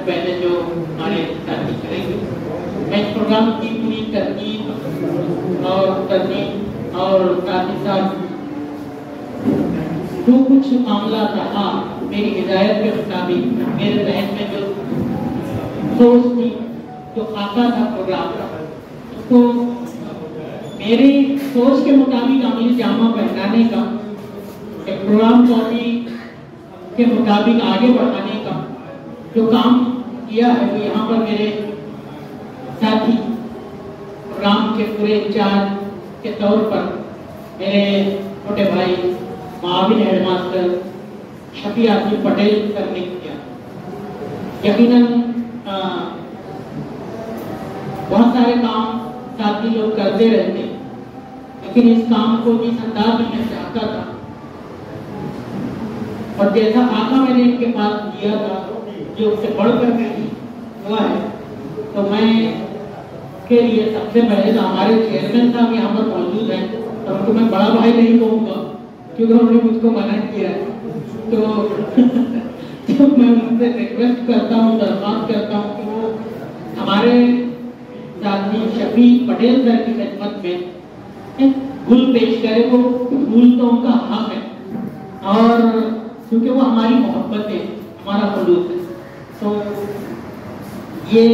पहले जो हमारे साथी करेंगे। मैं इस प्रोग्राम की पूरी तरकीब और साथ ही साथ जो कुछ मामला रहा मेरी हिदायत के मुताबिक, मेरे जहन में जो सोच थी, जो आता था प्रोग्राम का, उसको मेरी सोच के मुताबिक अमली जामा पहनाने का, एक प्रोग्राम कॉपी के मुताबिक आगे बढ़ाने का जो काम किया है, वो यहाँ पर मेरे साथी प्रोग्राम के पूरे इंचार्ज के तौर पर मेरे छोटे भाई माविन हेडमास्टर शफी आसिफ पटेल सर ने किया। यकीनन बहुत सारे काम साथी लोग करते रहते हैं, लेकिन इस काम को जिस अंदाज में मैं चाहता था और जैसा आका मैंने इनके पास दिया था, जो उससे बढ़कर नहीं हुआ है, तो मैं के लिए सबसे पहले तो हमारे चेयरमैन साहब यहाँ पर मौजूद हैं, तो उनको मैं बड़ा भाई नहीं कहूँगा क्योंकि उन्होंने मुझको मना किया है। तो मैं उनसे रिक्वेस्ट करता हूँ, दरख्वास्त करता हूँ कि वो हमारे साथी शफी पटेल सर की खिदमत में फूल पेश करे। वो फूल तो उनका हक है, और क्योंकि वो हमारी मोहब्बत है, हमारा खुलूस है। तो ये